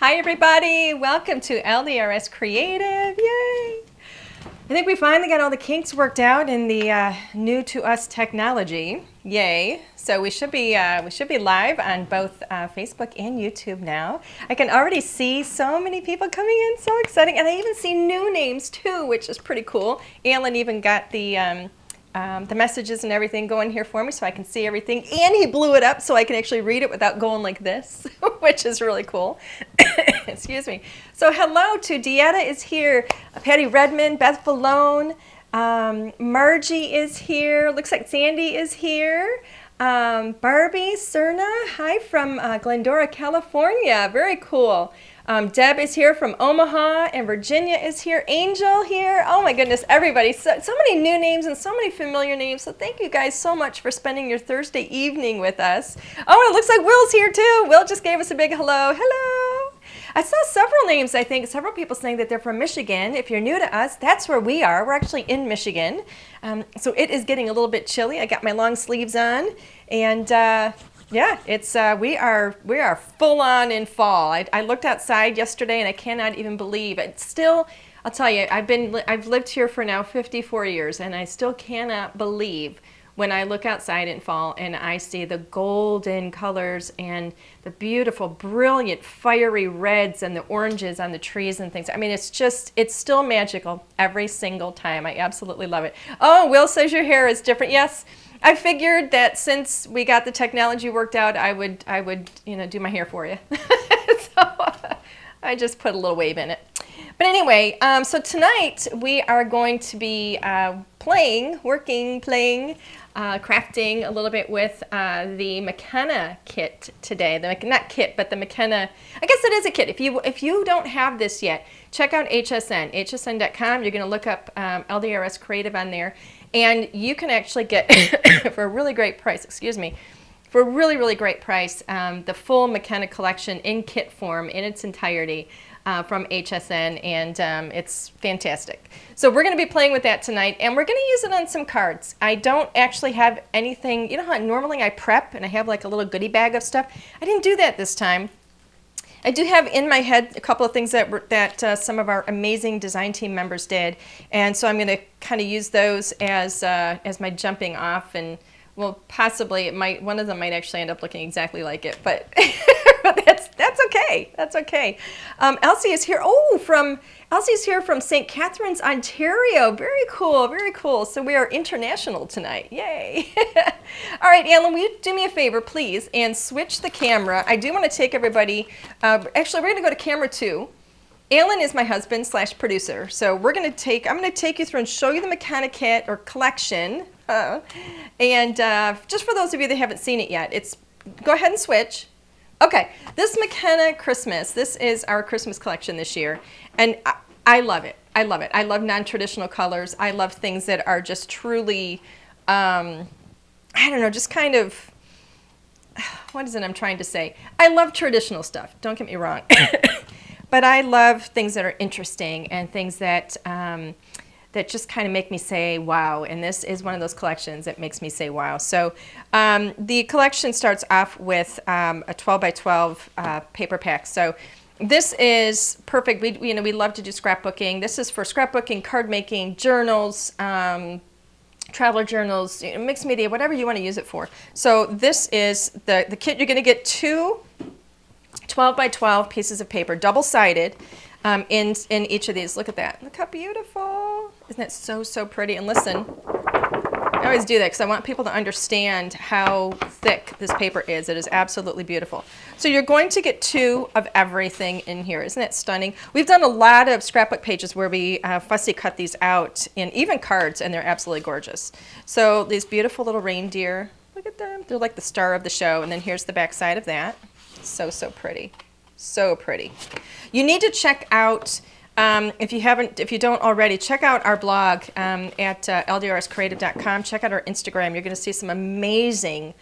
Hi everybody, welcome to LDRS Creative, yay! I think we finally got all the kinks worked out in the new to us technology, yay! So we should be live on both Facebook and YouTube now. I can already see so many people coming in, so exciting, and I even see new names too, which is pretty cool. Alan even got the messages and everything going here for me so I can see everything, and he blew it up so I can actually read it without going like this, which is really cool. Excuse me. So hello to Dieta is here, Patty Redmond, Beth Valone, Margie is here, looks like Sandy is here, Barbie, Cerna, hi from Glendora, California, very cool. Deb is here from Omaha, and Virginia is here. Angel here. Oh my goodness, everybody. So many new names and so many familiar names. So thank you guys so much for spending your Thursday evening with us. Oh, it looks like Will's here too. Will just gave us a big hello. Hello. I saw several names, I think, several people saying that they're from Michigan. If you're new to us, that's where we are. We're actually in Michigan. So it is getting a little bit chilly. I got my long sleeves on, and yeah, it's we are full on in fall. I looked outside yesterday and I cannot even believe it. Still, I'll tell you, I've lived here for now 54 years, and I still cannot believe when I look outside in fall and I see the golden colors and the beautiful, brilliant, fiery reds and the oranges on the trees and things. I mean, it's still magical every single time. I absolutely love it. Oh, Will says your hair is different. Yes. I figured that since we got the technology worked out, I would do my hair for you. So I just put a little wave in it. But anyway, so tonight we are going to be crafting a little bit with the McKenna kit today. Not kit, but the McKenna. I guess it is a kit. If you don't have this yet, check out hsn.com. You're going to look up LDRS Creative on there. And you can actually get, for a really great price, for a really, really great price, the full McKenna collection in kit form in its entirety from HSN, and it's fantastic. So we're going to be playing with that tonight, and we're going to use it on some cards. I don't actually have anything, you know how normally I prep and I have like a little goodie bag of stuff? I didn't do that this time. I do have in my head a couple of things that some of our amazing design team members did, and so I'm going to kind of use those as my jumping off, and well, possibly one of them might actually end up looking exactly like it, but but that's okay. That's okay. Elsie is here. Oh, Elsie's here from St. Catharines, Ontario. Very cool, very cool. So we are international tonight. Yay. All right, Alan, will you do me a favor, please, and switch the camera. I do want to take everybody, actually, we're going to go to camera 2. Alan is my husband / producer. So I'm going to take you through and show you the McKenna kit or collection. And just for those of you that haven't seen it yet, go ahead and switch. Okay, this McKenna Christmas, this is our Christmas collection this year, and I love it. I love it. I love non-traditional colors. I love things that are just truly, I don't know, just kind of, what is it I'm trying to say? I love traditional stuff, don't get me wrong, but I love things that are interesting and things that that just kind of make me say wow, and this is one of those collections that makes me say wow. So the collection starts off with a 12 by 12 paper pack. So this is perfect. We love to do scrapbooking. This is for scrapbooking, card making, journals, traveler journals, mixed media, whatever you want to use it for. So this is the kit. You're going to get 2 12 by 12 pieces of paper, double-sided, in each of these. Look at that. Look how beautiful. Isn't that so pretty? And listen, I always do that because I want people to understand how thick this paper is. It is absolutely beautiful. So you're going to get 2 of everything in here. Isn't that stunning? We've done a lot of scrapbook pages where we fussy cut these out, and even cards, and they're absolutely gorgeous. So these beautiful little reindeer, look at them. They're like the star of the show. And then here's the back side of that. So pretty. So pretty. You need to check out, if you don't already, check out our blog at ldrscreative.com. Check out our Instagram. You're going to see some amazing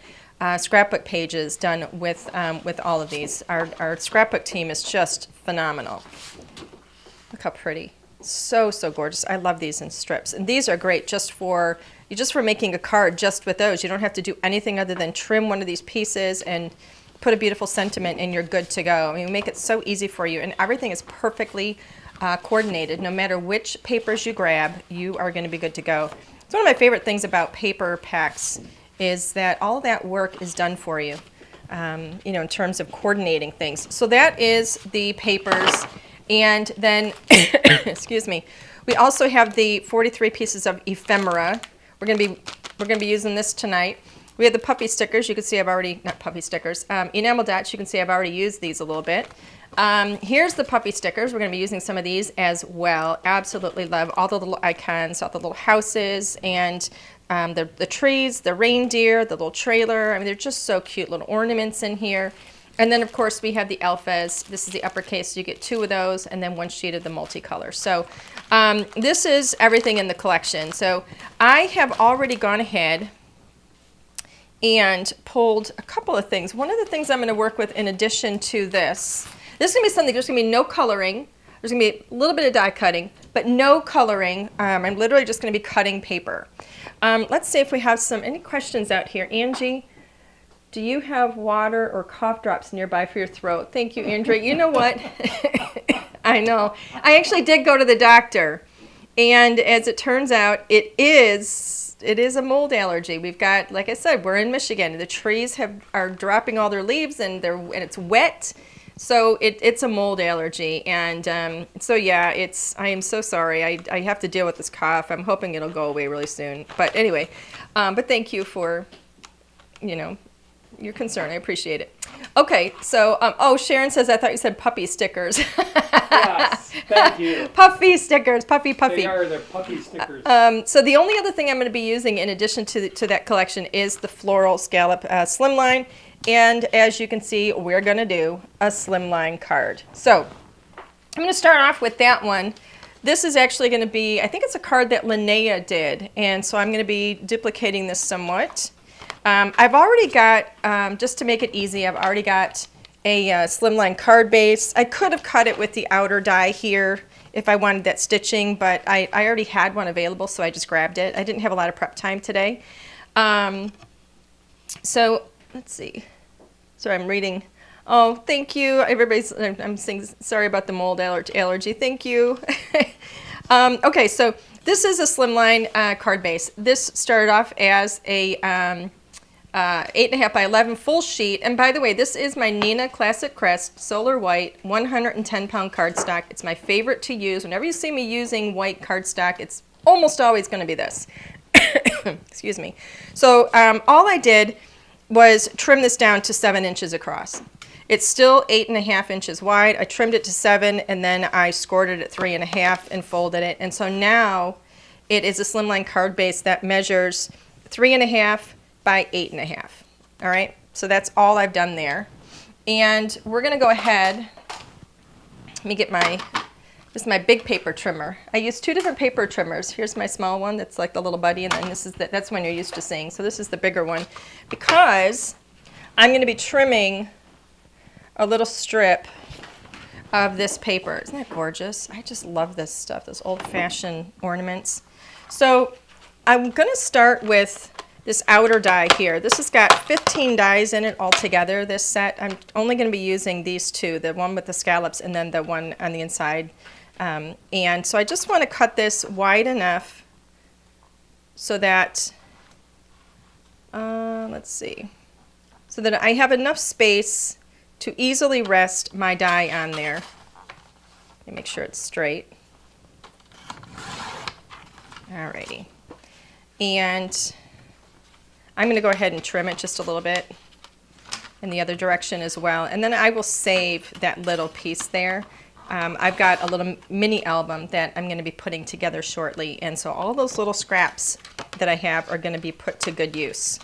scrapbook pages done with all of these. Our scrapbook team is just phenomenal. Look how pretty. So gorgeous. I love these in strips. And these are great just for making a card just with those. You don't have to do anything other than trim one of these pieces and put a beautiful sentiment, and you're good to go. I mean, we make it so easy for you, and everything is perfectly coordinated. No matter which papers you grab, you are going to be good to go. It's one of my favorite things about paper packs is that all that work is done for you, you know, in terms of coordinating things. So that is the papers, and then, excuse me, we also have the 43 pieces of ephemera. We're going to be using this tonight. We have the puppy stickers. You can see I've already, not puppy stickers, enamel dots. You can see I've already used these a little bit. Here's the puppy stickers. We're going to be using some of these as well. Absolutely love all the little icons, all the little houses, and the trees, the reindeer, the little trailer. I mean, they're just so cute. Little ornaments in here. And then, of course, we have the alphas. This is the uppercase. So you get 2 of those, and then 1 sheet of the multicolor. So this is everything in the collection. So I have already gone ahead and pulled a couple of things. One of the things I'm going to work with in addition to this is going to be something, there's going to be no coloring. There's going to be a little bit of die cutting, but no coloring. I'm literally just going to be cutting paper. Let's see if we have any questions out here. Angie, do you have water or cough drops nearby for your throat? Thank you, Andrea. You know what? I know. I actually did go to the doctor, and as it turns out, it is a mold allergy. We've got, like I said, we're in Michigan. The trees are dropping all their leaves, and it's wet, so it's a mold allergy. And so yeah, I am so sorry. I have to deal with this cough. I'm hoping it'll go away really soon. But anyway, but thank you for, you know, your concern. I appreciate it. Okay, so oh, Sharon says, I thought you said puppy stickers. Yes, thank you. Puppy stickers, puppy. They're puppy stickers. So the only other thing I'm going to be using in addition to that collection is the floral scallop slimline, and as you can see, we're going to do a slimline card. So I'm going to start off with that one. This is actually going to be, I think it's a card that Linnea did, and so I'm going to be duplicating this somewhat. I've already got, just to make it easy, I've already got a slimline card base. I could have cut it with the outer die here if I wanted that stitching, but I already had one available, so I just grabbed it. I didn't have a lot of prep time today. So let's see. Sorry, I'm reading. Oh, thank you. I'm saying sorry about the mold allergy. Thank you. Okay, so this is a slimline card base. This started off as a 8.5 by 11 full sheet. And by the way, this is my Neenah Classic Crest Solar White 110-pound cardstock. It's my favorite to use. Whenever you see me using white cardstock, it's almost always going to be this. Excuse me. So all I did was trim this down to 7 inches across. It's still 8.5 inches wide. I trimmed it to 7, and then I scored it at 3.5 and folded it. And so now it is a slimline card base that measures 3.5 by 8.5. All right, so that's all I've done there. And we're going to go ahead. Let me get this is my big paper trimmer. I use 2 different paper trimmers. Here's my small one that's like the little buddy, and then this is that's one you're used to seeing. So this is the bigger one because I'm going to be trimming a little strip of this paper. Isn't that gorgeous? I just love this stuff, those old-fashioned ornaments. So I'm going to start with this outer die here. This has got 15 dies in it altogether, this set. I'm only going to be using these 2, the one with the scallops and then the one on the inside. And so I just want to cut this wide enough so that, let's see, so that I have enough space to easily rest my die on there. Let me make sure it's straight. Alrighty. And I'm going to go ahead and trim it just a little bit in the other direction as well. And then I will save that little piece there. I've got a little mini album that I'm going to be putting together shortly. And so all those little scraps that I have are going to be put to good use.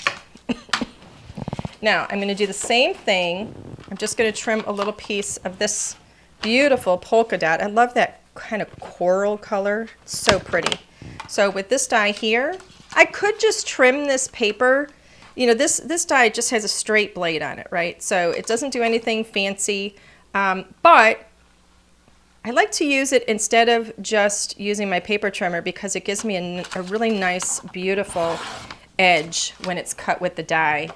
Now I'm going to do the same thing. I'm just going to trim a little piece of this beautiful polka dot. I love that kind of coral color. It's so pretty. So with this die here, I could just trim this paper. You know, this die just has a straight blade on it, right? So it doesn't do anything fancy, but I like to use it instead of just using my paper trimmer because it gives me a really nice, beautiful edge when it's cut with the die.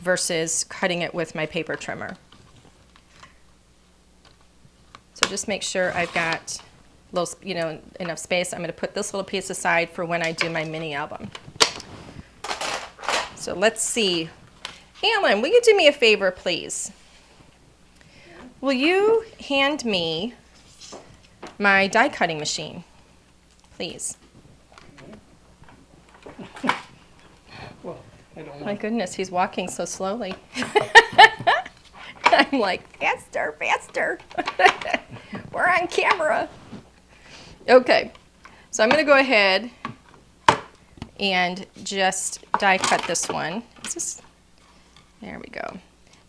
versus cutting it with my paper trimmer. So just make sure I've got little, enough space. I'm going to put this little piece aside for when I do my mini album. So let's see. Alan, will you do me a favor, please? Will you hand me my die cutting machine, please? Well, I don't My know. goodness, he's walking so slowly. I'm like, faster, faster. We're on camera. Okay, so I'm going to go ahead and just die cut this one. There we go.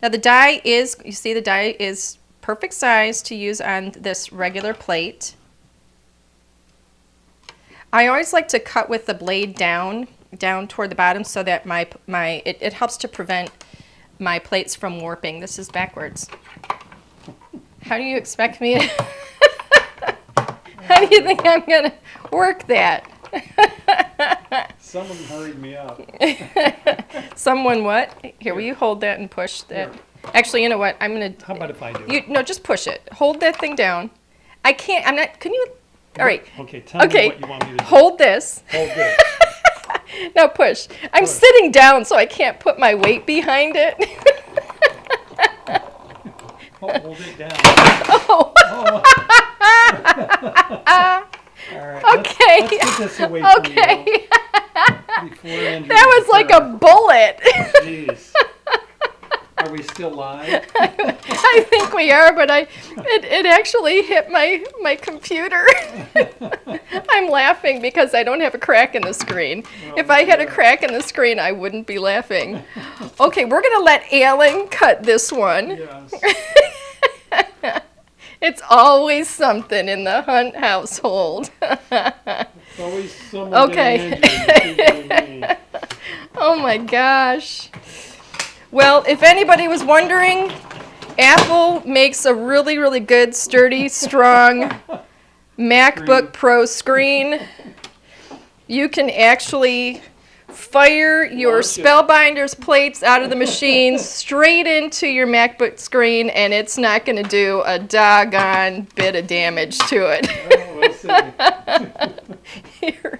Now the die is, you see the die is perfect size to use on this regular plate. I always like to cut with the blade down toward the bottom so that it helps to prevent my plates from warping. This is backwards. How do you expect me to, how do you think I'm going to work that? Someone hurried me up. Someone what? Here, will you hold that and push that? Here. Actually, you know what? I'm going to... How about if I do it? No, just push it. Hold that thing down. I can't, I'm not, can you... All right. Okay, tell me Okay, what you want me to do. hold this. Hold this. Now push. I'm Push. sitting down, so I can't put my weight behind it. Hold it down. Oh. Oh. All right. Okay. Let's get this away from Okay. you before Andrew That was like a bullet. Jeez. Are we still live? I think we are, but it actually hit my computer. I'm laughing because I don't have a crack in the screen. If I had a crack in the screen, I wouldn't be laughing. Okay, we're going to let Alan cut this one. Yes. It's always something in the Hunt household. It's always someone Okay. getting injured. Oh my gosh. Well, if anybody was wondering, Apple makes a really, really good, sturdy, strong MacBook Pro screen. You can actually fire your Launch it. Spellbinders plates out of the machine straight into your MacBook screen, and it's not going to do a doggone bit of damage to it. Oh, we'll see. Here.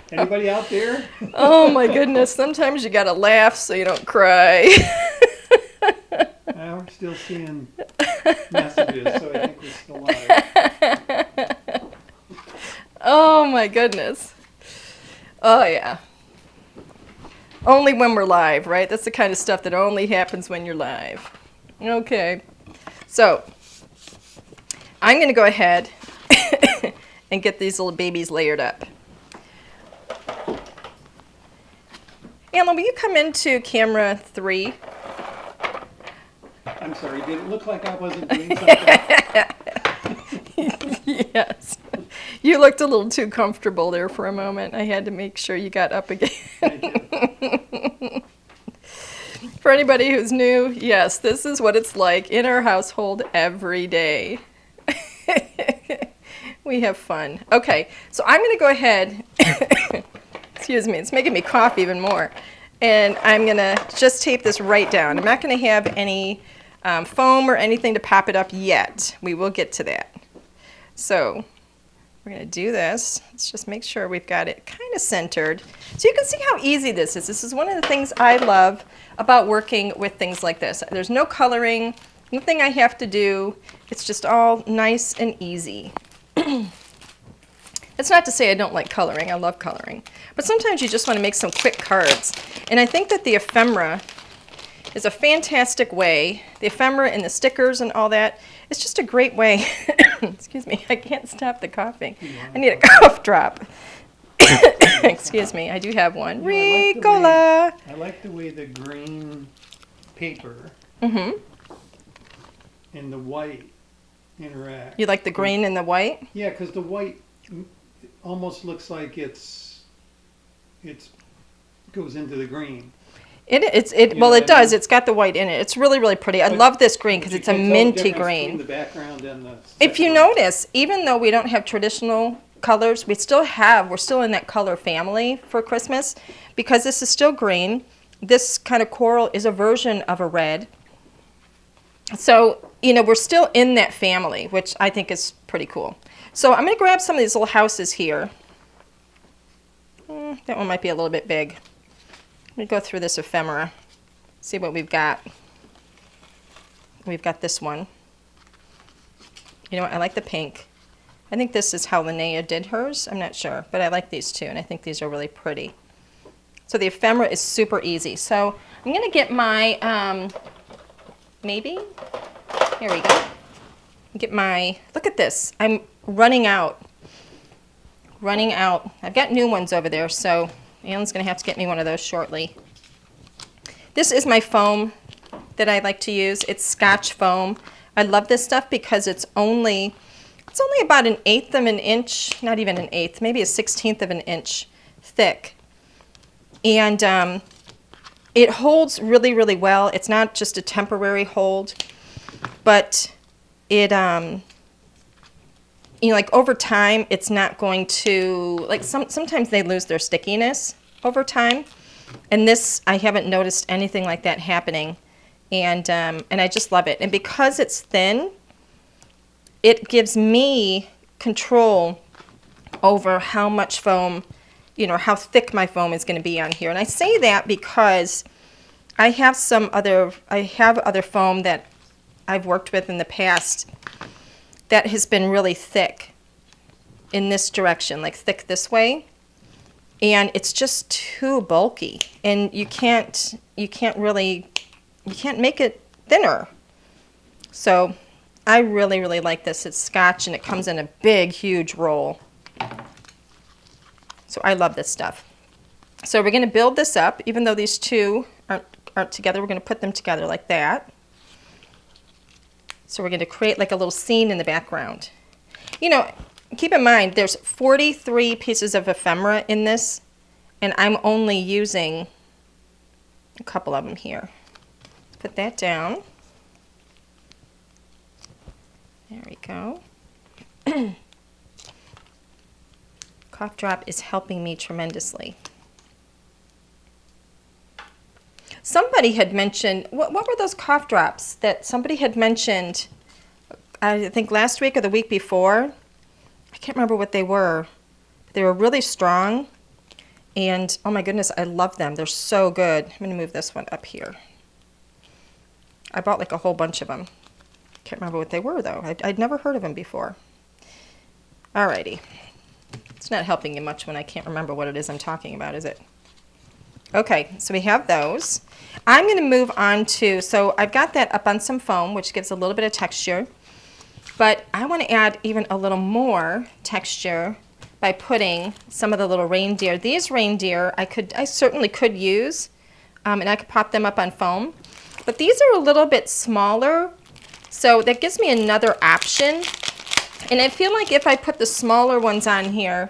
Anybody out there? Oh my goodness, sometimes you gotta laugh so you don't cry. We're still seeing messages, so I think we're still live. Oh my goodness. Oh yeah. Only when we're live, right? That's the kind of stuff that only happens when you're live. Okay. So, I'm gonna go ahead and get these little babies layered up. Alan, will you come into camera 3? I'm sorry, did it look like I wasn't doing something? Yes. You looked a little too comfortable there for a moment. I had to make sure you got up again. Thank you. For anybody who's new, yes, this is what it's like in our household every day. We have fun. Okay, so I'm going to go ahead. Excuse me, it's making me cough even more. And I'm going to just tape this right down. I'm not going to have any foam or anything to pop it up yet. We will get to that. So we're going to do this. Let's just make sure we've got it kind of centered. So you can see how easy this is. This is one of the things I love about working with things like this. There's no coloring, nothing I have to do. It's just all nice and easy. It's not to say I don't like coloring. I love coloring. But sometimes you just want to make some quick cards. And I think that the ephemera is a fantastic way. The ephemera and the stickers and all that, it's just a great way. Excuse me, I can't stop the coughing. I need a cough drop. Excuse me, I do have one. Ricola! I like the way the green paper Mm-hmm. and the white interact. You like the green and the white? Yeah, because the white almost looks like it's goes into the green. Well, it does. It's got the white in it. It's really, really pretty. I love this green because You it's a can tell the minty difference green. between the background and the If you second one. notice, even though we don't have traditional colors, we're still in that color family for Christmas because this is still green. this kind of coral is a version of a red. So, you know, we're still in that family, which I think is pretty cool. So I'm going to grab some of these little houses here. That one might be a little bit big. Let me go through this ephemera, see what we've got. We've got this one. You know what, I like the pink. I think this is how Linnea did hers. I'm not sure, but I like these two, and I think these are really pretty. So the ephemera is super easy. So I'm going to get my, maybe, here we go. Get my, look at this. I'm running out. I've got new ones over there, so Alan's going to have to get me one of those shortly. This is my foam that I like to use. It's Scotch foam. I love this stuff because it's only about 1/8 of an inch, not even 1/8, maybe 1/16 of an inch thick. And it holds really, really well. It's not just a temporary hold, but it, you know, like over time, it's not going to, like sometimes they lose their stickiness over time. And this, I haven't noticed anything like that happening. And I just love it. And because it's thin, it gives me control over how much foam, you know, how thick my foam is going to be on here. And I say that because I have other foam that I've worked with in the past that has been really thick in this direction, like thick this way. And it's just too bulky. And you can't make it thinner. So I really, really like this. It's Scotch and it comes in a big, huge roll. So I love this stuff. So we're going to build this up, even though these two aren't together. We're going to put them together like that. So we're going to create like a little scene in the background. You know, keep in mind there's 43 pieces of ephemera in this, and I'm only using a couple of them here. Put that down. There we go. Cough drop is helping me tremendously. Somebody had mentioned, what were those cough drops that somebody had mentioned, I think last week or the week before? I can't remember what they were. They were really strong, and oh my goodness, I love them. They're so good. I'm going to move this one up here. I bought like a whole bunch of them. Can't remember what they were though. I'd never heard of them before. Alrighty. It's not helping you much when I can't remember what it is I'm talking about, is it? Okay, so we have those. I'm going to move on to, so I've got that up on some foam, which gives a little bit of texture. But I want to add even a little more texture by putting some of the little reindeer. These reindeer I certainly could use, and I could pop them up on foam. But these are a little bit smaller, so that gives me another option. And I feel like if I put the smaller ones on here,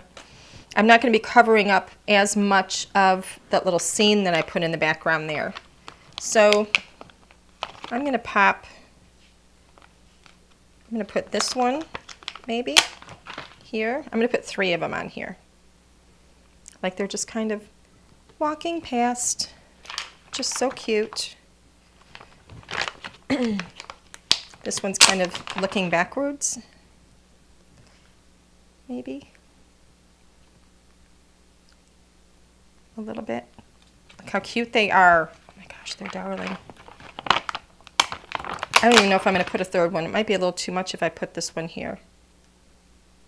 I'm not going to be covering up as much of that little scene that I put in the background there. So I'm going to put this one maybe here. I'm going to put 3 of them on here. Like they're just kind of walking past. Just so cute. This one's kind of looking backwards. Maybe. A little bit. Look how cute they are. Oh my gosh, they're darling. I don't even know if I'm going to put a third one. It might be a little too much if I put this one here.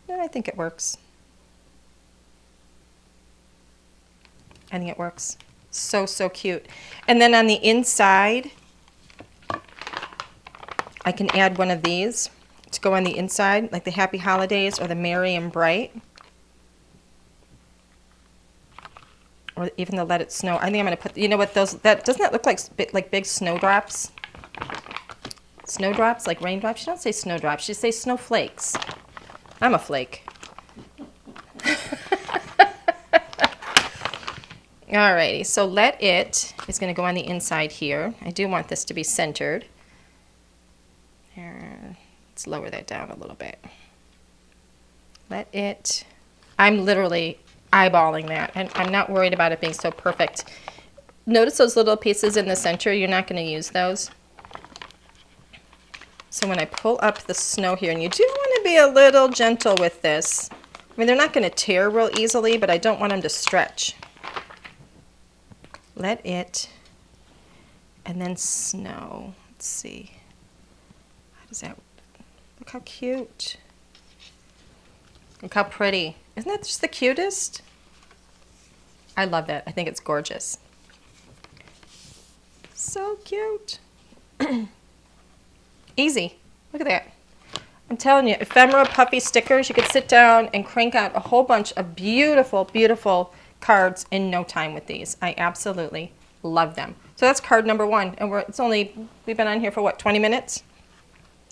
No, I think it works. I think it works. So, so cute. And then on the inside, I can add one of these to go on the inside, like the Happy Holidays or the Merry and Bright. Or even the Let It Snow. I think I'm going to put, you know what, doesn't that look like big snowdrops? Snowdrops, like raindrops? You don't say snowdrops, you say snowflakes. I'm a flake. Alrighty, so Let It is going to go on the inside here. I do want this to be centered. Here, let's lower that down a little bit. Let It, I'm literally eyeballing that, and I'm not worried about it being so perfect. Notice those little pieces in the center, you're not going to use those. So when I pull up the snow here, and you do want to be a little gentle with this. I mean, they're not going to tear real easily, but I don't want them to stretch. Let it, and then snow. Let's see. How does that, look how cute. Look how pretty. Isn't that just the cutest? I love that. I think it's gorgeous. So cute. Easy. Look at that. I'm telling you, ephemera puffy stickers, you could sit down and crank out a whole bunch of beautiful, beautiful cards in no time with these. I absolutely love them. So that's card number 1. And we've been on here for what, 20 minutes?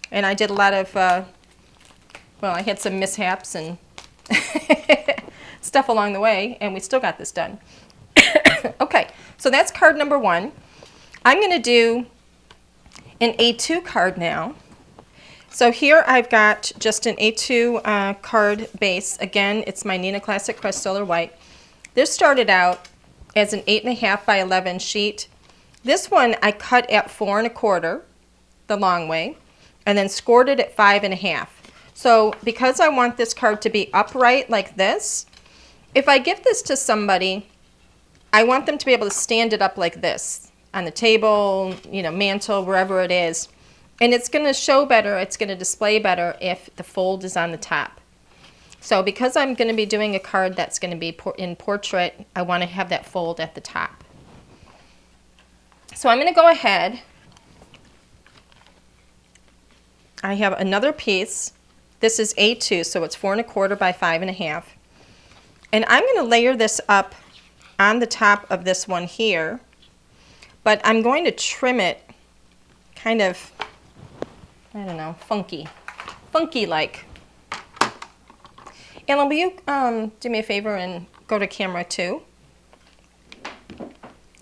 And I did a lot of, well, I had some mishaps and stuff along the way, and we still got this done. Okay, so that's card number 1. I'm going to do an A2 card now. So here I've got just an A2 card base. Again, it's my Neenah Classic Crest Solar White. This started out as an 8.5 by 11 sheet. This one I cut at 4 1/4, the long way, and then scored it at 5 1/2. So because I want this card to be upright like this, if I give this to somebody, I want them to be able to stand it up like this on the table, you know, mantle, wherever it is. And it's going to show better, it's going to display better if the fold is on the top. So because I'm going to be doing a card that's going to be in portrait, I want to have that fold at the top. So I'm going to go ahead. I have another piece. This is A2, so it's 4 1/4 by 5 1/2. And I'm going to layer this up on the top of this one here, but I'm going to trim it kind of, I don't know, funky-like. Alan, will you do me a favor and go to camera 2?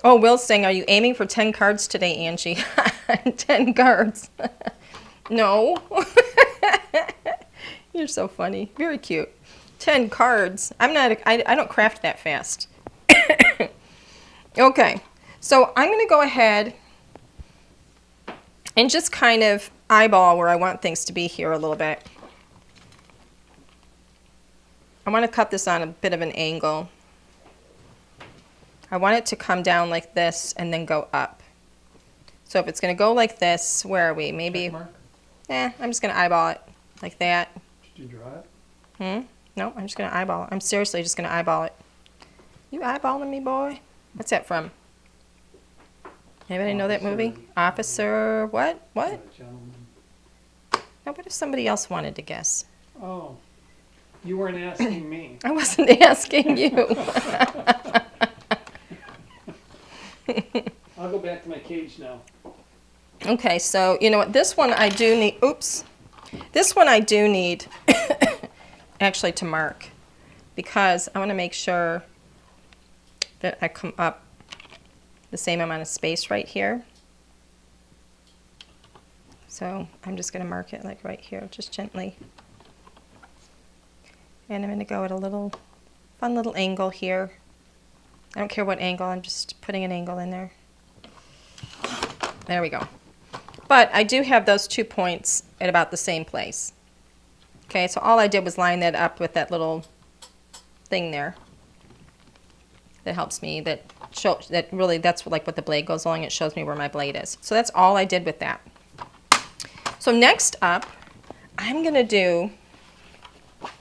Oh, Will's saying, are you aiming for 10 cards today, Angie? 10 cards. No. You're so funny. Very cute. 10 cards. I don't craft that fast. Okay. So I'm going to go ahead and just kind of eyeball where I want things to be here a little bit. I want to cut this on a bit of an angle. I want it to come down like this and then go up. So if it's going to go like this, where are we? Maybe, I'm just going to eyeball it like that. Did you draw it? No, I'm just going to eyeball it. I'm seriously just going to eyeball it. You eyeballing me, boy? What's that from? Anybody know that movie? Officer, what? What? Now, what if somebody else wanted to guess? Oh, you weren't asking me. I wasn't asking you. I'll go back to my cage now. Okay, so you know what? This one I do need, oops. This one I do need actually to mark because I want to make sure that I come up the same amount of space right here. So I'm just going to mark it like right here, just gently. And I'm going to go at a little, fun little angle here. I don't care what angle, I'm just putting an angle in there. There we go. But I do have those 2 points at about the same place. Okay, so all I did was line that up with that little thing there. That helps me, that really, that's like what the blade goes along, it shows me where my blade is. So that's all I did with that. So next up, I'm going to do, let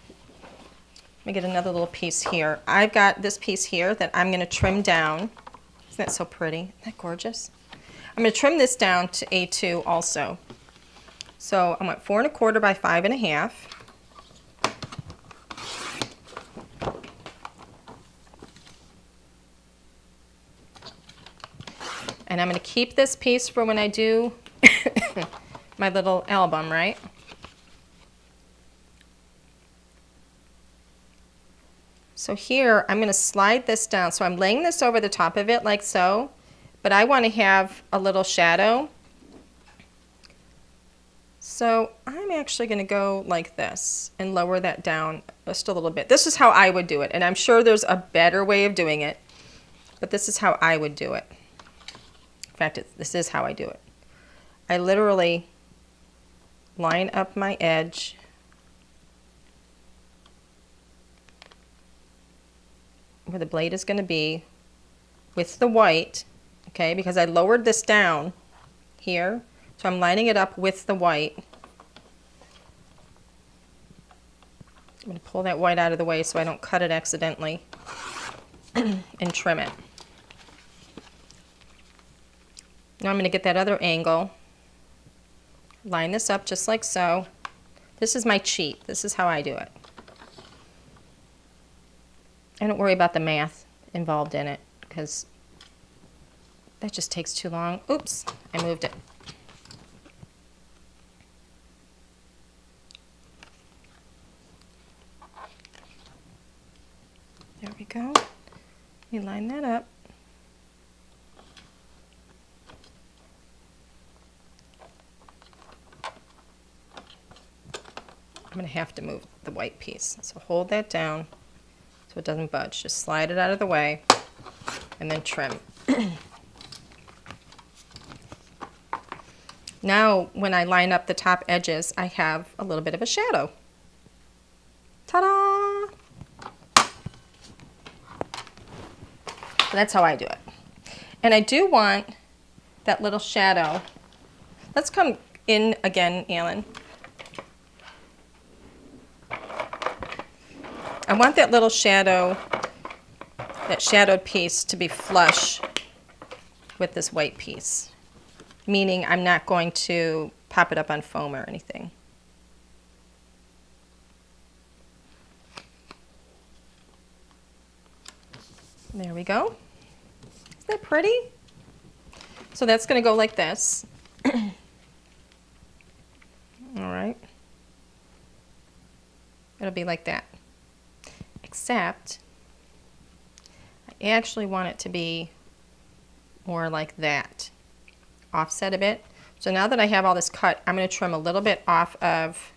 me get another little piece here. I've got this piece here that I'm going to trim down. Isn't that so pretty? Isn't that gorgeous? I'm going to trim this down to A2 also. So I went 4 1/4 by 5 1/2. And I'm going to keep this piece for when I do my little album, right? So here, I'm going to slide this down. So I'm laying this over the top of it like so, but I want to have a little shadow. So I'm actually going to go like this and lower that down just a little bit. This is how I would do it, and I'm sure there's a better way of doing it, but this is how I would do it. In fact, this is how I do it. I literally line up my edge where the blade is going to be with the white, okay, because I lowered this down here, so I'm lining it up with the white. I'm going to pull that white out of the way so I don't cut it accidentally and trim it. Now I'm going to get that other angle, line this up just like so. This is my cheat. This is how I do it. I don't worry about the math involved in it because that just takes too long. Oops, I moved it. There we go. We line that up. I'm going to have to move the white piece. So hold that down so it doesn't budge. Just slide it out of the way and then trim. Now when I line up the top edges, I have a little bit of a shadow. Ta-da! So that's how I do it. And I do want that little shadow. Let's come in again, Alan. I want that little shadow, that shadowed piece to be flush with this white piece, meaning I'm not going to pop it up on foam or anything. There we go. Isn't that pretty? So that's going to go like this. All right. It'll be like that. Except I actually want it to be more like that. Offset a bit. So now that I have all this cut, I'm going to trim a little bit off of,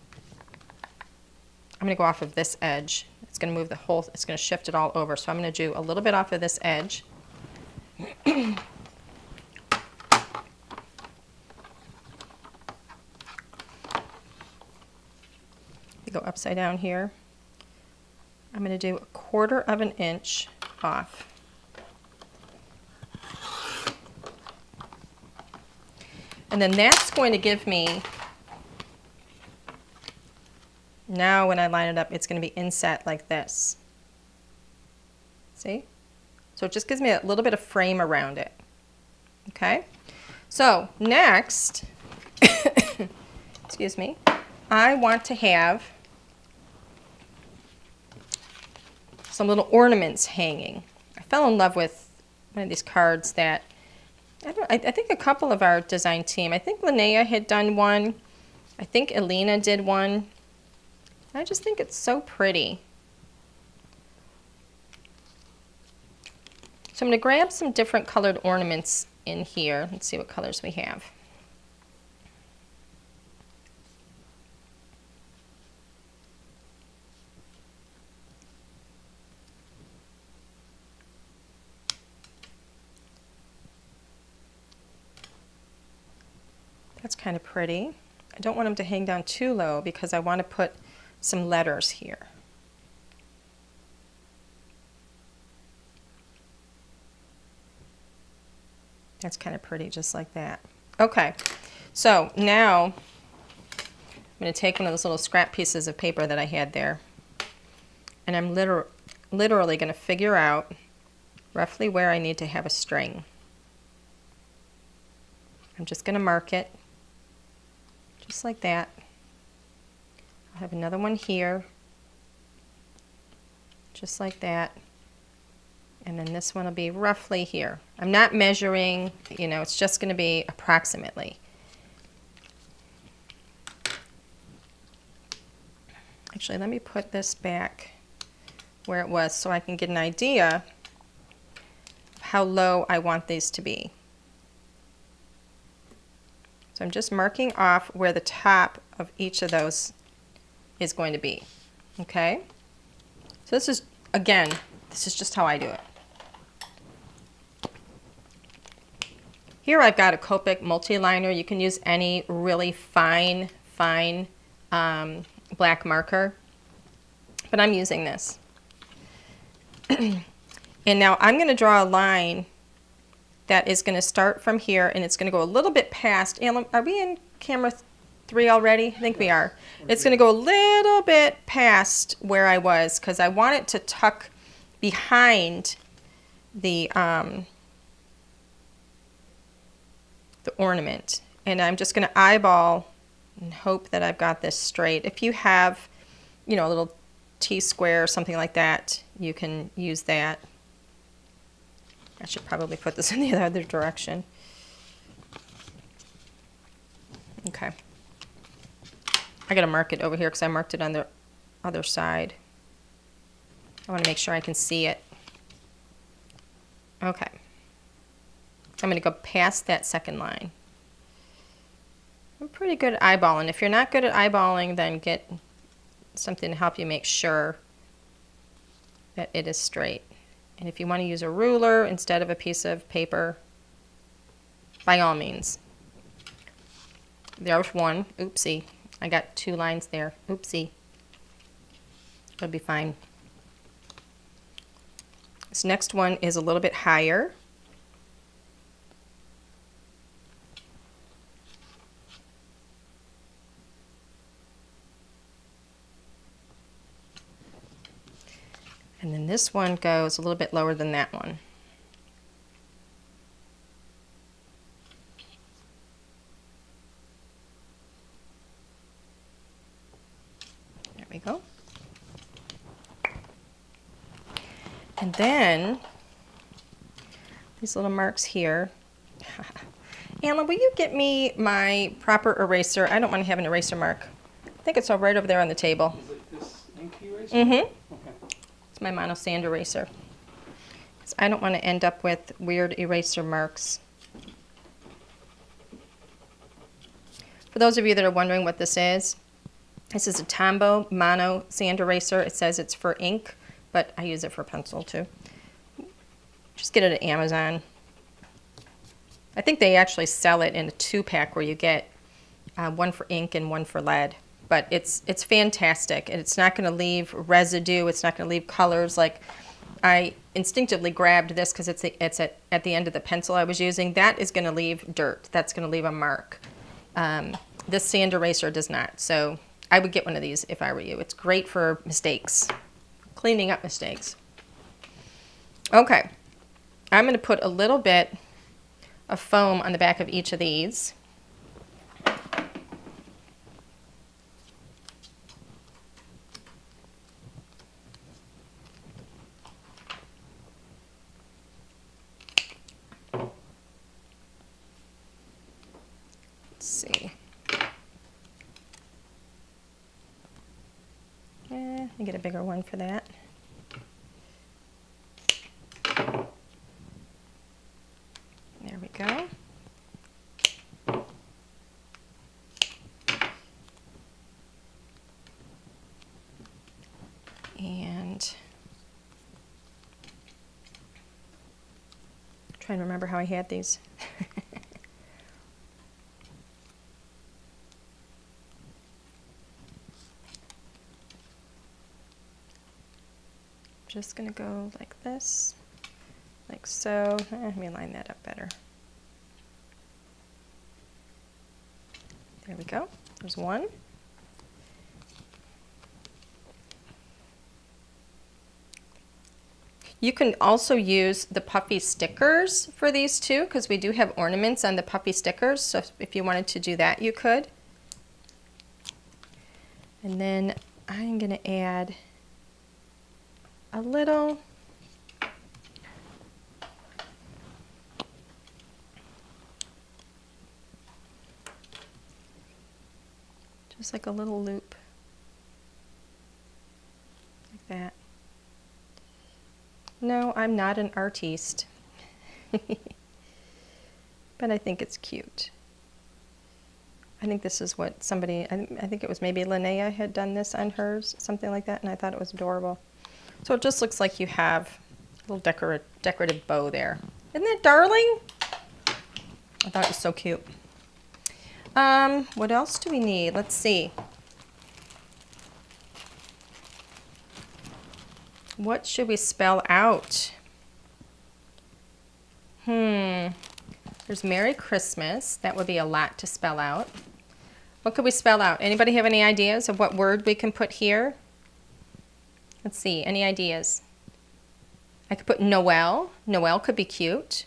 I'm going to go off of this edge. It's going to move the whole, it's going to shift it all over. So I'm going to do a little bit off of this edge. You go upside down here. I'm going to do 1/4 of an inch off. And then that's going to give me, now when I line it up, it's going to be inset like this. See? So it just gives me a little bit of frame around it. Okay? So next, excuse me, I want to have some little ornaments hanging. I fell in love with one of these cards that, I think a couple of our design team, I think Linnea had done one, I think Elena did one. I just think it's so pretty. So I'm going to grab some different colored ornaments in here. Let's see what colors we have. That's kind of pretty. I don't want them to hang down too low because I want to put some letters here. That's kind of pretty, just like that. Okay, so now I'm going to take one of those little scrap pieces of paper that I had there, and I'm literally going to figure out roughly where I need to have a string. I'm just going to mark it. Just like that. I'll have another one here, just like that, and then this one will be roughly here. I'm not measuring, you know, it's just going to be approximately. Actually, let me put this back where it was so I can get an idea of how low I want these to be. So I'm just marking off where the top of each of those is going to be. Okay? So this is, again, this is just how I do it. Here I've got a Copic multi-liner. You can use any really fine black marker, but I'm using this. And now I'm going to draw a line that is going to start from here, and it's going to go a little bit past. Are we in camera 3 already? I think we are. It's going to go a little bit past where I was because I want it to tuck behind the ornament. And I'm just going to eyeball and hope that I've got this straight. If you have, you know, a little T-square or something like that, you can use that. I should probably put this in the other direction. Okay. I gotta mark it over here because I marked it on the other side. I want to make sure I can see it. Okay. I'm gonna go past that second line. I'm pretty good at eyeballing. If you're not good at eyeballing, then get something to help you make sure that it is straight. And if you want to use a ruler instead of a piece of paper, by all means. There's one. Oopsie. I got 2 lines there. Oopsie. It'll be fine. This next one is a little bit higher. And then this one goes a little bit lower than that one. There we go. And then these little marks here. Anna, will you get me my proper eraser? I don't want to have an eraser mark. I think it's all right over there on the table. Is it this ink eraser? Mm-hmm. Okay. It's my mono sand eraser. 'Cause I don't want to end up with weird eraser marks. For those of you that are wondering what this is a Tombow mono sand eraser. It says it's for ink, but I use it for pencil too. Just get it at Amazon. I think they actually sell it in a 2-pack where you get one for ink and one for lead. But it's fantastic, and it's not going to leave residue. It's not going to leave colors. Like, I instinctively grabbed this because it's at the end of the pencil I was using. That is going to leave dirt. That's going to leave a mark. This sand eraser does not. So I would get one of these if I were you. It's great for mistakes, cleaning up mistakes. Okay, I'm going to put a little bit of foam on the back of each of these. See. Let me get a bigger one for that. There we go. And I'm trying to remember how I had these. Just going to go like this, like so. Let me line that up better. There we go. There's one. You can also use the puffy stickers for these too, because we do have ornaments on the puffy stickers. So if you wanted to do that, you could. And then I'm going to add a little just like a little loop like that. No, I'm not an artiste, but I think it's cute. I think this is what somebody, I think it was maybe Linnea had done this on hers, something like that, and I thought it was adorable. So it just looks like you have a little decorative bow there. Isn't that darling? I thought it was so cute. What else do we need? Let's see. What should we spell out? There's Merry Christmas. That would be a lot to spell out. What could we spell out? Anybody have any ideas of what word we can put here? Let's see, any ideas? I could put Noel. Noel could be cute.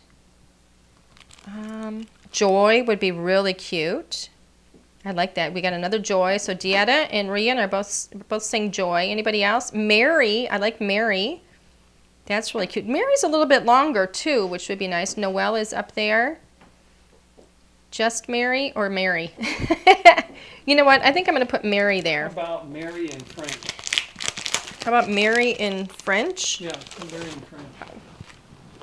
Joy would be really cute. I like that. We got another Joy. So Dieta and Rian are both saying Joy. Anybody else? Mary. I like Mary. That's really cute. Mary's a little bit longer too, which would be nice. Noel is up there. Just Mary or Mary? You know what? I think I'm going to put Mary there. How about Mary in French? How about Mary in French? Yeah, Mary in French.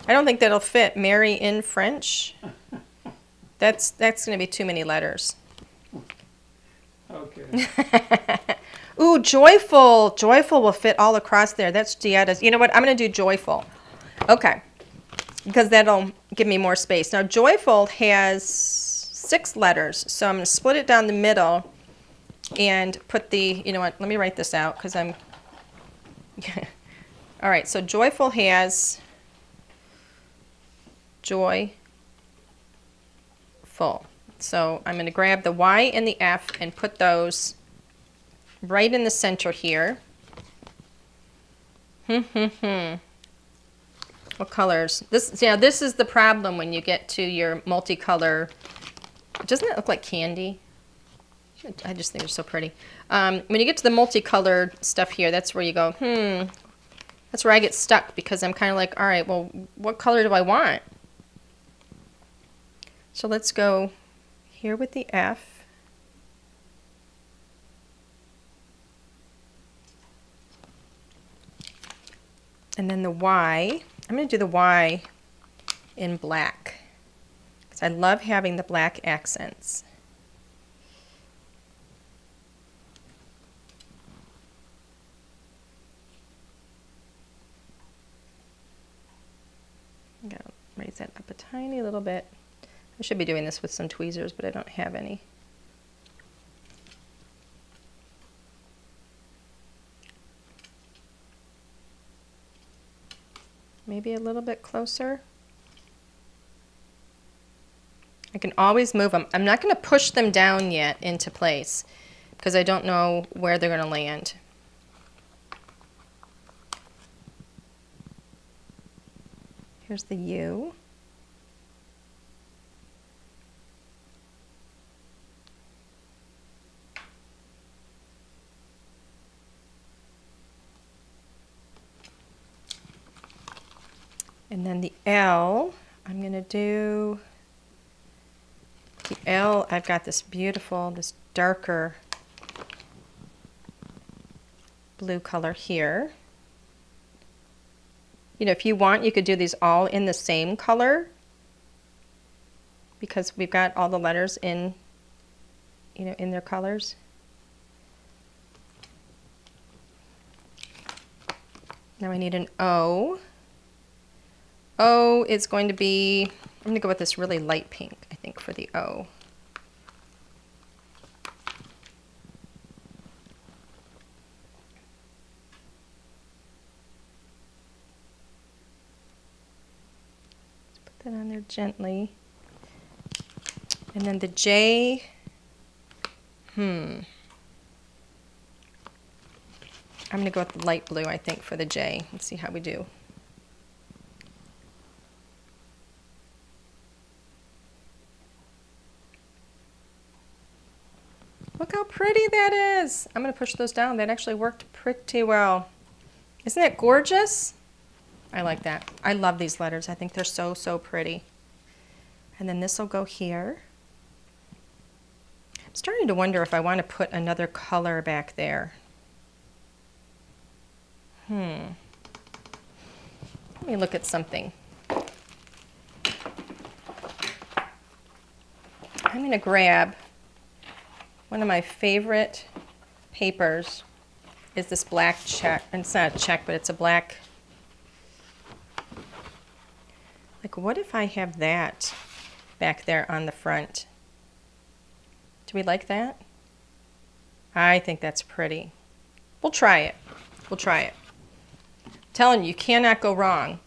I don't think that'll fit. Mary in French. That's going to be too many letters. Okay. Ooh, joyful. Joyful will fit all across there. That's Dieta's. You know what? I'm going to do joyful. Okay. Because that'll give me more space. Now, joyful has 6 letters. So I'm going to split it down the middle and put the, you know what? Let me write this out because I'm... All right. So joyful has joyful. So I'm going to grab the Y and the F and put those right in the center here. What colors? This is the problem when you get to your multicolor. Doesn't it look like candy? I just think they're so pretty. When you get to the multicolored stuff here, that's where you go, That's where I get stuck because I'm kind of like, all right, well, what color do I want? So let's go here with the F. And then the Y. I'm going to do the Y in black because I love having the black accents. I'm going to raise that up a tiny little bit. I should be doing this with some tweezers, but I don't have any. Maybe a little bit closer. I can always move them. I'm not going to push them down yet into place because I don't know where they're going to land. Here's the U. And then the L, I'm going to do the L. I've got this beautiful, this darker blue color here. You know, if you want, you could do these all in the same color because we've got all the letters in, you know, in their colors. Now I need an O. O is going to be, I'm going to go with this really light pink, I think, for the O. Let's put that on there gently. And then the J, I'm going to go with the light blue, I think, for the J. Let's see how we do. Look how pretty that is. I'm going to push those down. That actually worked pretty well. Isn't that gorgeous? I like that. I love these letters. I think they're so, so pretty. And then this will go here. I'm starting to wonder if I want to put another color back there. Let me look at something. I'm going to grab one of my favorite papers is this black check. And it's not a check, but it's a black. Like, what if I have that back there on the front. Do we like that? I think that's pretty. We'll try it. We'll try it. I'm telling you, you cannot go wrong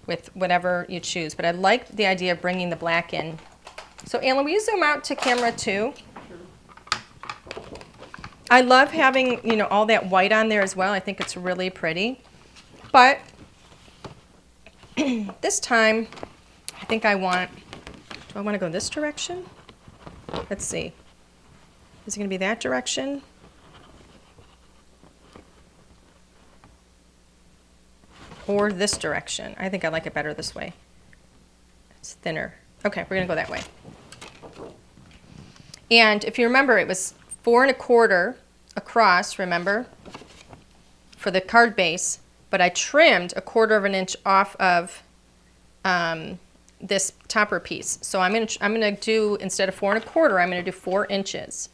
with whatever you choose, but I like the idea of bringing the black in. So Alan, will you zoom out to camera 2? I love having, you know, all that white on there as well. I think it's really pretty. But this time, I think I want, do I want to go this direction? Let's see. Is it going to be that direction? Or this direction? I think I like it better this way. It's thinner. Okay, we're going to go that way. And if you remember, it was 4 1/4 across, remember, for the card base, but I trimmed 1/4 inch off of this topper piece. So I'm gonna do, instead of 4 1/4, I'm gonna do 4 inches.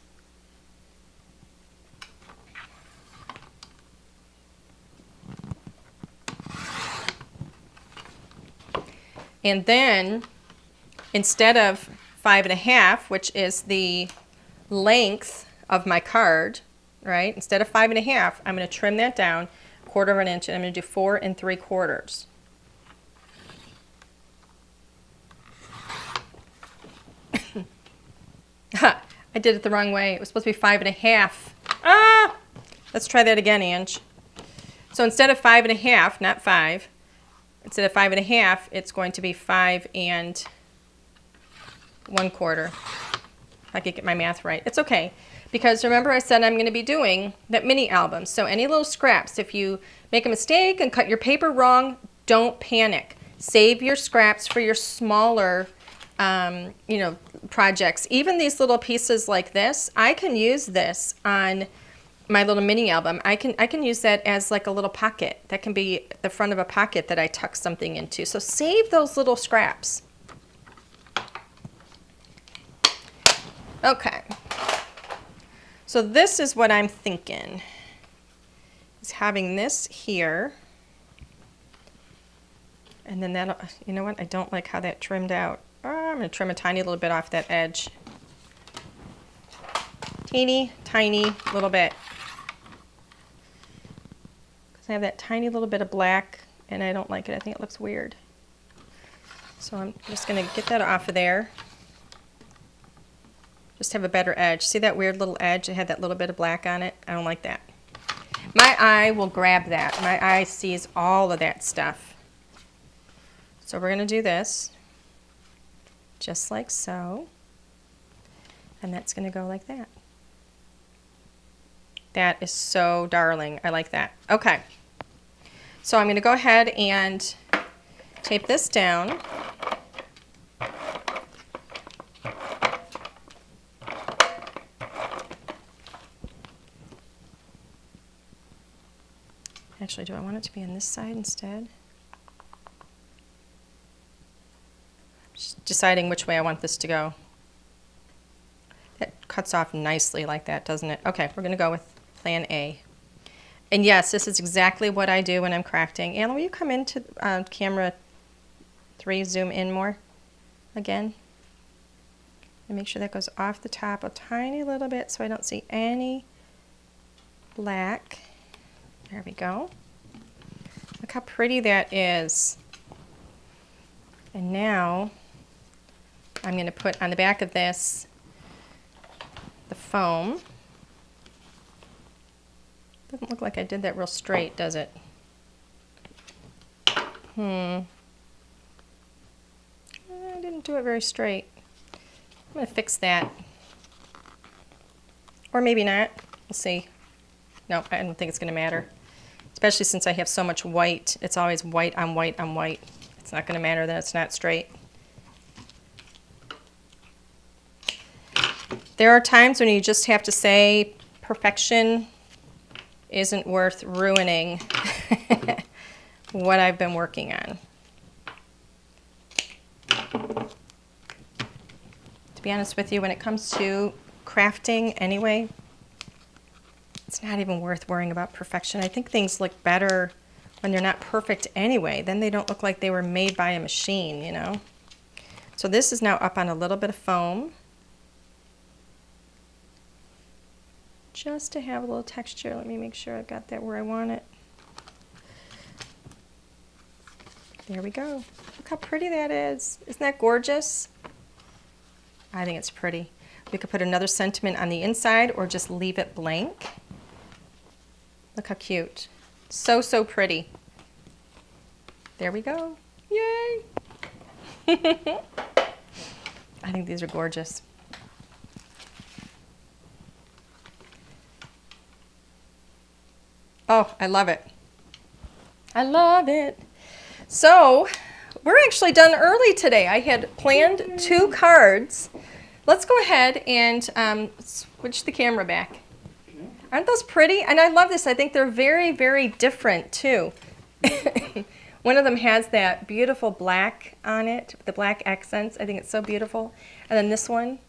And then instead of 5 1/2, which is the length of my card, right? Instead of 5 1/2, I'm going to trim that down 1/4 inch, and I'm going to do 4 3/4. I did it the wrong way. It was supposed to be 5 1/2. Ah! Let's try that again, Ange. So instead of 5 1/2, not 5, instead of 5 1/2, it's going to be 5 1/4. If I could get my math right. It's okay, because remember I said I'm going to be doing that mini album. So any little scraps, if you make a mistake and cut your paper wrong, don't panic. Save your scraps for your smaller you know, projects. Even these little pieces like this, I can use this on my little mini album. I can use that as like a little pocket. That can be the front of a pocket that I tuck something into. So save those little scraps. Okay. So this is what I'm thinking, is having this here. And then that'll, you know what? I don't like how that trimmed out. I'm going to trim a tiny little bit off that edge. Teeny, tiny little bit. Because I have that tiny little bit of black, and I don't like it. I think it looks weird. So I'm just going to get that off of there. Just have a better edge. See that weird little edge? It had that little bit of black on it. I don't like that. My eye will grab that. My eye sees all of that stuff. So we're going to do this. Just like so. And that's going to go like that. That is so darling. I like that. Okay. So I'm going to go ahead and tape this down. Actually, do I want it to be on this side instead? Just deciding which way I want this to go. That cuts off nicely like that, doesn't it? Okay, we're going to go with plan A. And yes, this is exactly what I do when I'm crafting. Anna, will you come into camera 3, zoom in more again? And make sure that goes off the top a tiny little bit so I don't see any black. There we go. Look how pretty that is. And now I'm going to put on the back of this the foam. Doesn't look like I did that real straight, does it? I didn't do it very straight. I'm going to fix that. Or maybe not. We'll see. No, I don't think it's going to matter. Especially since I have so much white. It's always white on white on white. It's not going to matter that it's not straight. There are times when you just have to say perfection isn't worth ruining what I've been working on. To be honest with you, when it comes to crafting anyway, it's not even worth worrying about perfection. I think things look better when they're not perfect anyway. Then they don't look like they were made by a machine, you know? So this is now up on a little bit of foam. Just to have a little texture. Let me make sure I've got that where I want it. There we go. Look how pretty that is. Isn't that gorgeous? I think it's pretty. We could put another sentiment on the inside or just leave it blank. Look how cute. So, so pretty. There we go. Yay! I think these are gorgeous. Oh, I love it. I love it. So, we're actually done early today. I had planned 2 cards. Let's go ahead and switch the camera back. Okay. Aren't those pretty? And I love this. I think they're very, very different too. One of them has that beautiful black on it, the black accents. I think it's so beautiful. And then this one,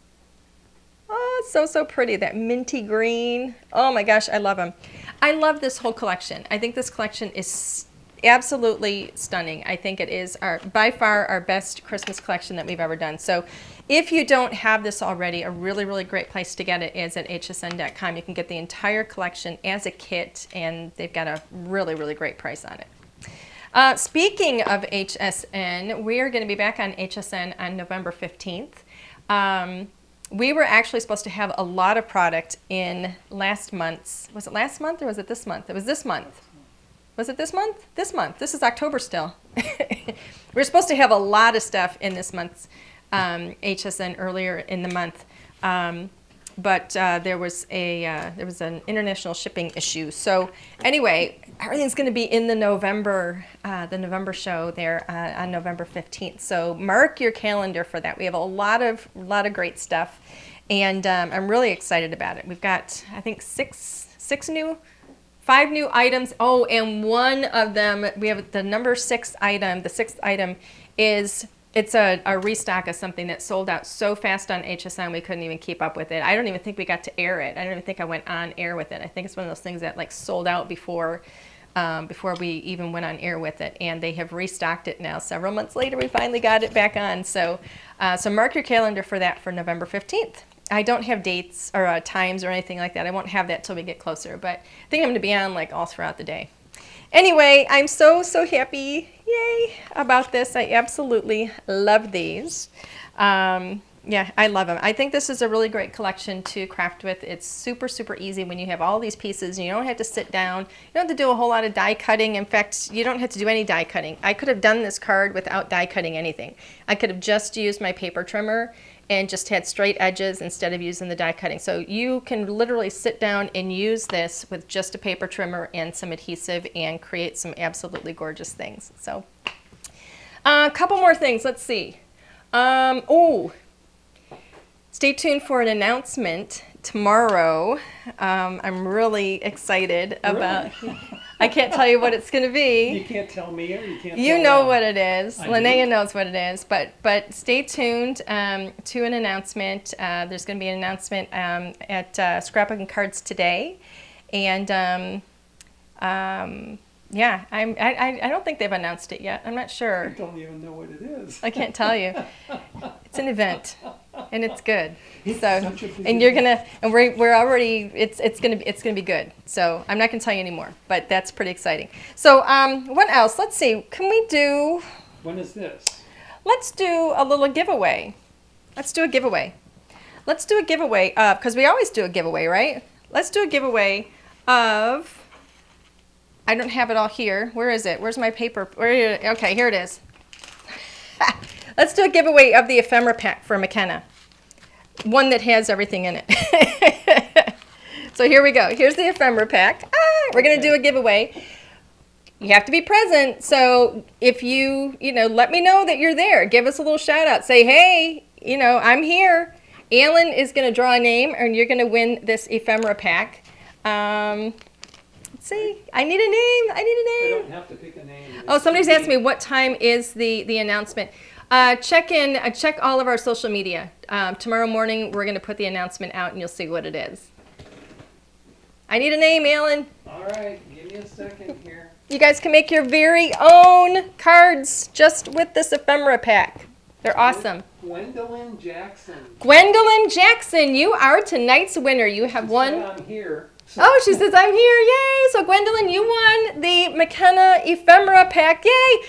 oh, it's so, so pretty. That minty green. Oh my gosh, I love them. I love this whole collection. I think this collection is absolutely stunning. I think it is by far our best Christmas collection that we've ever done. So if you don't have this already, a really, really great place to get it is at hsn.com. You can get the entire collection as a kit, and they've got a really, really great price on it. Speaking of HSN, we are going to be back on HSN on November 15th. We were actually supposed to have a lot of product in last month's, was it last month or was it this month? It was this month. Was it this month? This month. This is October still. We're supposed to have a lot of stuff in this month's HSN earlier in the month. But there was an international shipping issue. So anyway, everything's going to be in the November show there on November 15th. So mark your calendar for that. We have a lot of great stuff, and I'm really excited about it. We've got, I think, 5 new items. Oh, and one of them, we have the number 6 item. The 6th item is, it's a restock of something that sold out so fast on HSN we couldn't even keep up with it. I don't even think we got to air it. I don't even think I went on air with it. I think it's one of those things that like sold out before we even went on air with it. And they have restocked it now. Several months later, we finally got it back on. So mark your calendar for that for November 15th. I don't have dates or times or anything like that. I won't have that till we get closer. But I think I'm going to be on like all throughout the day. Anyway, I'm so, so happy, yay, about this. I absolutely love these. Yeah, I love them. I think this is a really great collection to craft with. It's super, super easy when you have all these pieces and you don't have to sit down. You don't have to do a whole lot of die cutting. In fact, you don't have to do any die cutting. I could have done this card without die cutting anything. I could have just used my paper trimmer and just had straight edges instead of using the die cutting. So you can literally sit down and use this with just a paper trimmer and some adhesive and create some absolutely gorgeous things. So a couple more things, let's see. Stay tuned for an announcement tomorrow. I'm really excited about, I can't tell you what it's going to be. You can't tell me or you can't You tell know them. what it is. I Linnea do. knows what it is. But stay tuned to an announcement. There's going to be an announcement at Scrapbook and Cards today. And yeah, I don't think they've announced it yet. I'm not I sure. don't even know what it is. I can't tell you. It's an event, and it's good. It's So, such a big and you're event. gonna, and we're already. It's gonna be good. So I'm not gonna tell you anymore, but that's pretty exciting. So what else? Let's see. Can we do? When is this? Let's do a little giveaway. Let's do a giveaway. Let's do a giveaway because we always do a giveaway, right? Let's do a giveaway of. I don't have it all here. Where is it? Where's my paper? Okay, here it is. Let's do a giveaway of the ephemera pack for McKenna. One that has everything in it. So here we go. Here's the ephemera pack. We're going to do a giveaway. You have to be present. So if you let me know that you're there. Give us a little shout out. Say, hey, I'm here. Alan is going to draw a name and you're going to win this ephemera pack. Let's see. I need a name. I don't have to pick a name. Oh, somebody's asked me what time is the announcement. Check all of our social media. Tomorrow morning we're going to put the announcement out and you'll see what it is. I need a name, Alan. All right, give me a second here. You guys can make your very own cards just with this ephemera pack. They're awesome. Gwendolyn Jackson. Gwendolyn Jackson, you are tonight's winner. You have She won. said I'm here. So Oh, she says I'm here. Yay! So Gwendolyn, you won the McKenna ephemera pack. Yay!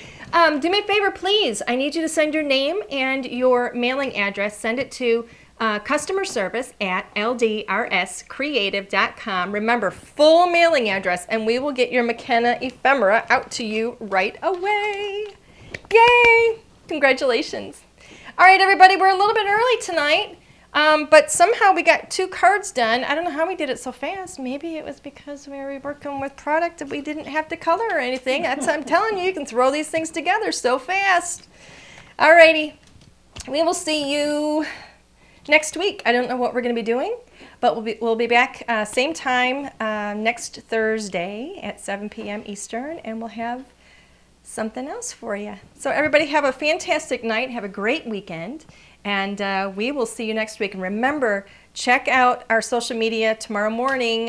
Do me a favor, please. I need you to send your name and your mailing address. Send it to customer service at ldrscreative.com. Remember, full mailing address, and we will get your McKenna ephemera out to you right away. Yay! Congratulations. All right, everybody, we're a little bit early tonight, but somehow we got 2 cards done. I don't know how we did it so fast. Maybe it was because we were working with product that we didn't have to color or anything. That's I'm telling you, you can throw these things together so fast. All righty, we will see you next week. I don't know what we're going to be doing, but we'll be back same time next Thursday at 7 p.m. Eastern, and we'll have something else for you. So everybody have a fantastic night. Have a great weekend. And we will see you next week. And remember, check out our social media tomorrow morning.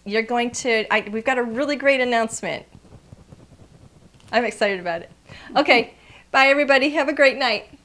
You're going to, we've got a really great announcement. I'm excited about it. Okay, bye everybody. Have a great night.